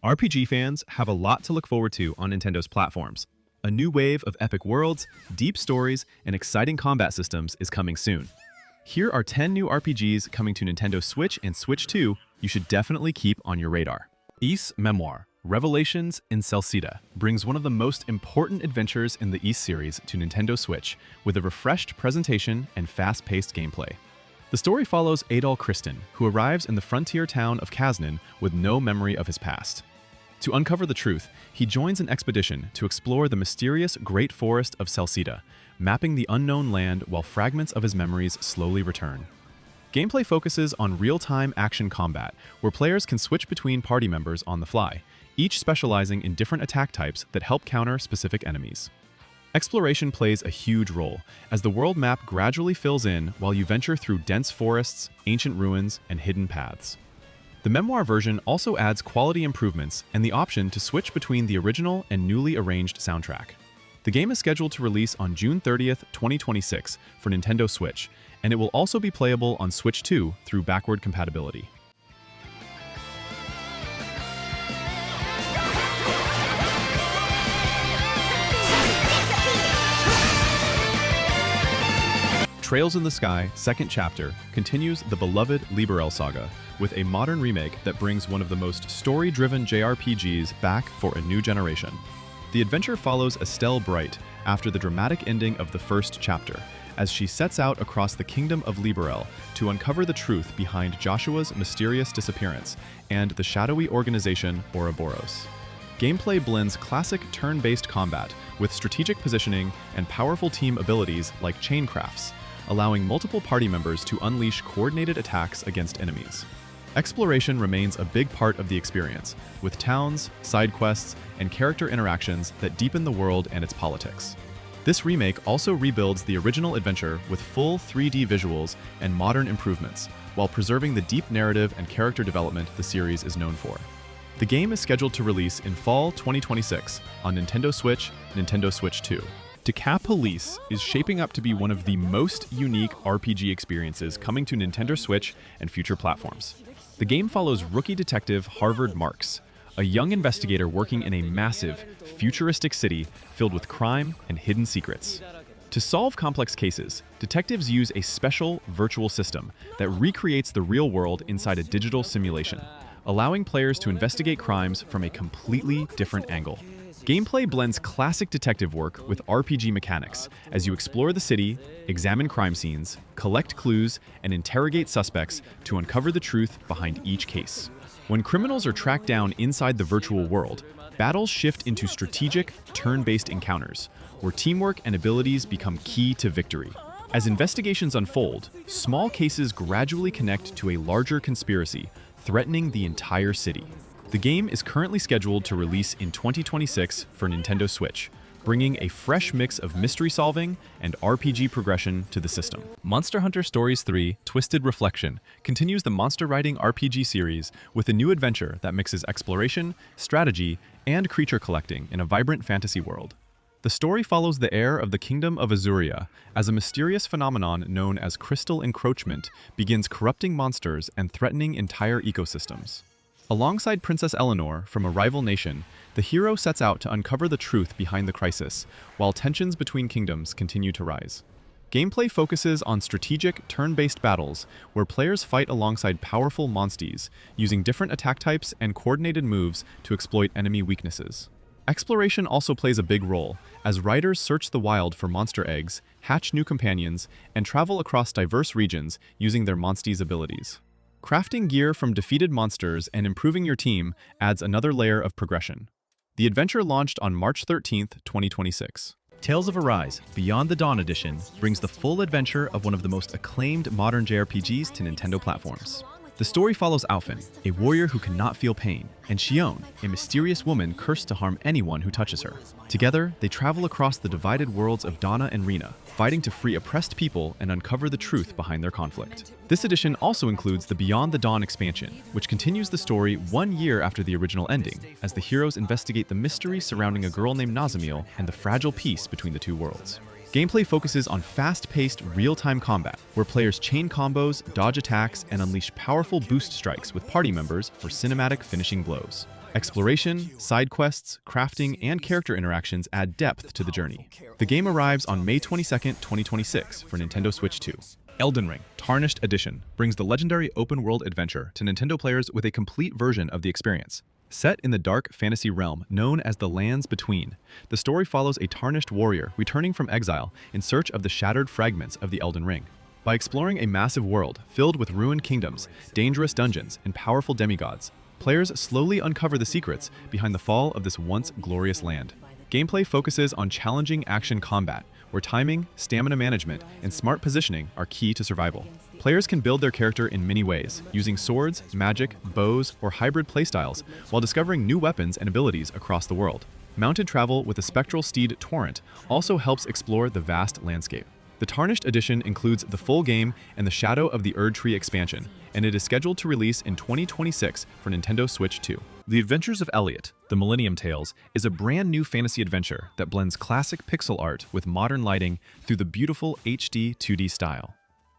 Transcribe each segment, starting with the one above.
RPG fans have a lot to look forward to on Nintendo's platforms. A new wave of epic worlds, deep stories, and exciting combat systems is coming soon. Here are 10 new RPGs coming to Nintendo Switch and Switch 2 you should definitely keep on your radar. Ys Memoire, Revelations in Celceta, brings one of the most important adventures in the Ys series to Nintendo Switch with a refreshed presentation and fast-paced gameplay. The story follows Adol Kristin, who arrives in the frontier town of Kaznin with no memory of his past. To uncover the truth, he joins an expedition to explore the mysterious Great Forest of Celceta, mapping the unknown land while fragments of his memories slowly return. Gameplay focuses on real-time action combat, where players can switch between party members on the fly, each specializing in different attack types that help counter specific enemies. Exploration plays a huge role, as the world map gradually fills in while you venture through dense forests, ancient ruins, and hidden paths. The Memoire version also adds quality improvements and the option to switch between the original and newly arranged soundtrack. The game is scheduled to release on June 30th, 2026 for Nintendo Switch, and it will also be playable on Switch 2 through backward compatibility. Trails in the Sky, second chapter, continues the beloved Rebirth saga with a modern remake that brings one of the most story-driven JRPGs back for a new generation. The adventure follows Estelle Bright after the dramatic ending of the first chapter, as she sets out across the kingdom of Rebirth to uncover the truth behind Joshua's mysterious disappearance and the shadowy organization Ouroboros. Gameplay blends classic turn-based combat with strategic positioning and powerful team abilities like chaincrafts, allowing multiple party members to unleash coordinated attacks against enemies. Exploration remains a big part of the experience, with towns, side quests, and character interactions that deepen the world and its politics. This remake also rebuilds the original adventure with full 3D visuals and modern improvements, while preserving the deep narrative and character development the series is known for. The game is scheduled to release in fall 2026 on Nintendo Switch, Nintendo Switch 2. DECAPOLICE is shaping up to be one of the most unique RPG experiences coming to Nintendo Switch and future platforms. The game follows rookie detective Harvard Marks, a young investigator working in a massive, futuristic city filled with crime and hidden secrets. To solve complex cases, detectives use a special virtual system that recreates the real world inside a digital simulation, allowing players to investigate crimes from a completely different angle. Gameplay blends classic detective work with RPG mechanics as you explore the city, examine crime scenes, collect clues, and interrogate suspects to uncover the truth behind each case. When criminals are tracked down inside the virtual world, battles shift into strategic, turn-based encounters, where teamwork and abilities become key to victory. As investigations unfold, small cases gradually connect to a larger conspiracy, threatening the entire city. The game is currently scheduled to release in 2026 for Nintendo Switch, bringing a fresh mix of mystery solving and RPG progression to the system. Monster Hunter Stories 3: Twisted Reflection continues the monster riding RPG series with a new adventure that mixes exploration, strategy, and creature collecting in a vibrant fantasy world. The story follows the heir of the Kingdom of Azuria as a mysterious phenomenon known as crystal encroachment begins corrupting monsters and threatening entire ecosystems. Alongside Princess Eleanor from a rival nation, the hero sets out to uncover the truth behind the crisis, while tensions between kingdoms continue to rise. Gameplay focuses on strategic, turn-based battles, where players fight alongside powerful monsties, using different attack types and coordinated moves to exploit enemy weaknesses. Exploration also plays a big role, as riders search the wild for monster eggs, hatch new companions, and travel across diverse regions using their monsties' abilities. Crafting gear from defeated monsters and improving your team adds another layer of progression. The adventure launched on March 13th, 2026. Tales of Arise: Beyond the Dawn Edition brings the full adventure of one of the most acclaimed modern JRPGs to Nintendo platforms. The story follows Alphen, a warrior who cannot feel pain, and Xion, a mysterious woman cursed to harm anyone who touches her. Together, they travel across the divided worlds of Dana and Rena, fighting to free oppressed people and uncover the truth behind their conflict. This edition also includes the Beyond the Dawn expansion, which continues the story 1 year after the original ending, as the heroes investigate the mystery surrounding a girl named Nazamil and the fragile peace between the two worlds. Gameplay focuses on fast-paced, real-time combat, where players chain combos, dodge attacks, and unleash powerful boost strikes with party members for cinematic finishing blows. Exploration, side quests, crafting, and character interactions add depth to the journey. The game arrives on May 22, 2026 for Nintendo Switch 2. Elden Ring, Tarnished Edition, brings the legendary open-world adventure to Nintendo players with a complete version of the experience. Set in the dark fantasy realm known as the Lands Between, the story follows a tarnished warrior returning from exile in search of the shattered fragments of the Elden Ring. By exploring a massive world filled with ruined kingdoms, dangerous dungeons, and powerful demigods, players slowly uncover the secrets behind the fall of this once glorious land. Gameplay focuses on challenging action combat, where timing, stamina management, and smart positioning are key to survival. Players can build their character in many ways, using swords, magic, bows, or hybrid playstyles, while discovering new weapons and abilities across the world. Mounted travel with the spectral steed Torrent also helps explore the vast landscape. The Tarnished Edition includes the full game and the Shadow of the Erdtree expansion, and it is scheduled to release in 2026 for Nintendo Switch 2. The Adventures of Elliot, the Millennium Tales, is a brand new fantasy adventure that blends classic pixel art with modern lighting through the beautiful HD 2D style.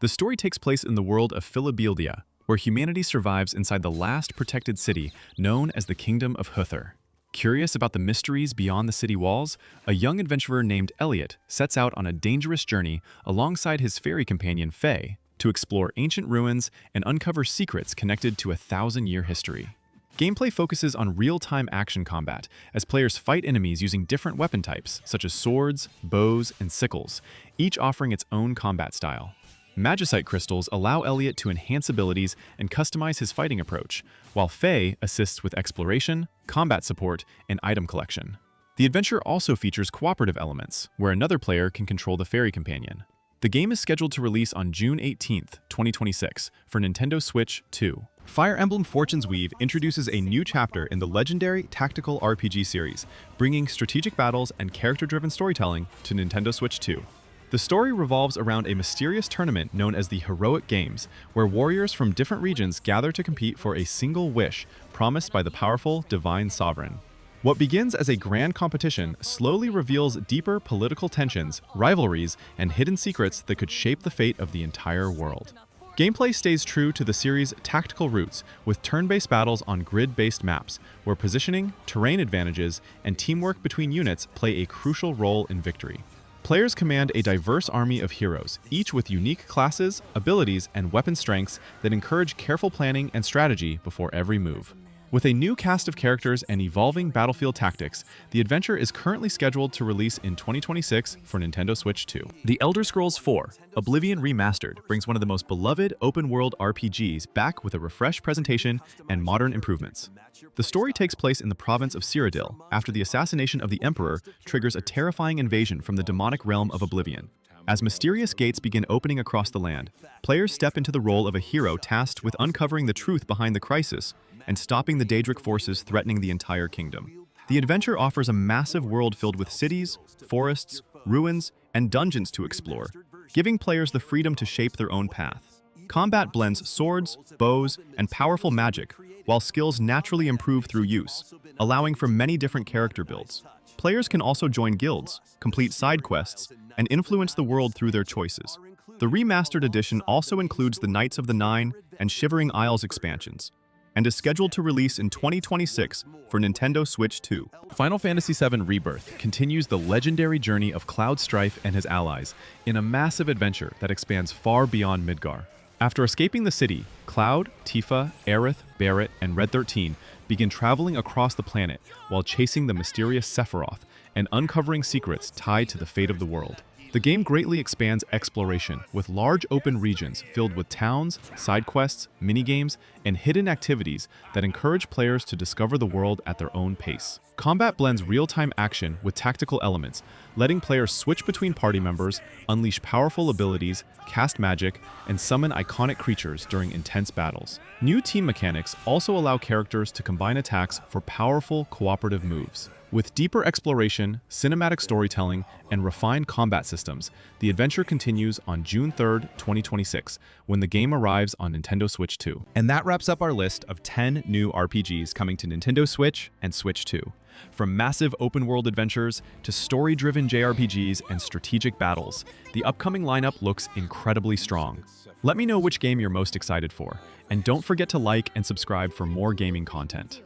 The story takes place in the world of Philibeldia, where humanity survives inside the last protected city known as the Kingdom of Huther. Curious about the mysteries beyond the city walls, a young adventurer named Elliot sets out on a dangerous journey alongside his fairy companion Faye to explore ancient ruins and uncover secrets connected to a 1,000-year history. Gameplay focuses on real-time action combat as players fight enemies using different weapon types such as swords, bows, and sickles, each offering its own combat style. Magicite crystals allow Elliot to enhance abilities and customize his fighting approach, while Faye assists with exploration, combat support, and item collection. The adventure also features cooperative elements, where another player can control the fairy companion. The game is scheduled to release on June 18, 2026 for Nintendo Switch 2. Fire Emblem Fortune's Weave introduces a new chapter in the legendary tactical RPG series, bringing strategic battles and character-driven storytelling to Nintendo Switch 2. The story revolves around a mysterious tournament known as the Heroic Games, where warriors from different regions gather to compete for a single wish promised by the powerful Divine Sovereign. What begins as a grand competition slowly reveals deeper political tensions, rivalries, and hidden secrets that could shape the fate of the entire world. Gameplay stays true to the series' tactical roots, with turn-based battles on grid-based maps, where positioning, terrain advantages, and teamwork between units play a crucial role in victory. Players command a diverse army of heroes, each with unique classes, abilities, and weapon strengths that encourage careful planning and strategy before every move. With a new cast of characters and evolving battlefield tactics, the adventure is currently scheduled to release in 2026 for Nintendo Switch 2. The Elder Scrolls IV: Oblivion Remastered brings one of the most beloved open-world RPGs back with a refreshed presentation and modern improvements. The story takes place in the province of Cyrodiil after the assassination of the Emperor triggers a terrifying invasion from the demonic realm of Oblivion. As mysterious gates begin opening across the land, players step into the role of a hero tasked with uncovering the truth behind the crisis and stopping the Daedric forces threatening the entire kingdom. The adventure offers a massive world filled with cities, forests, ruins, and dungeons to explore, giving players the freedom to shape their own path. Combat blends swords, bows, and powerful magic, while skills naturally improve through use, allowing for many different character builds. Players can also join guilds, complete side quests, and influence the world through their choices. The Remastered Edition also includes the Knights of the Nine and Shivering Isles expansions, and is scheduled to release in 2026 for Nintendo Switch 2. Final Fantasy VII Rebirth continues the legendary journey of Cloud Strife and his allies in a massive adventure that expands far beyond Midgar. After escaping the city, Cloud, Tifa, Aerith, Barret, and Red 13 begin traveling across the planet while chasing the mysterious Sephiroth and uncovering secrets tied to the fate of the world. The game greatly expands exploration, with large open regions filled with towns, side quests, minigames, and hidden activities that encourage players to discover the world at their own pace. Combat blends real-time action with tactical elements, letting players switch between party members, unleash powerful abilities, cast magic, and summon iconic creatures during intense battles. New team mechanics also allow characters to combine attacks for powerful cooperative moves. With deeper exploration, cinematic storytelling, and refined combat systems, the adventure continues on June 3, 2026, when the game arrives on Nintendo Switch 2. And that wraps up our list of 10 new RPGs coming to Nintendo Switch and Switch 2. From massive open-world adventures to story-driven JRPGs and strategic battles, the upcoming lineup looks incredibly strong. Let me know which game you're most excited for, and don't forget to like and subscribe for more gaming content.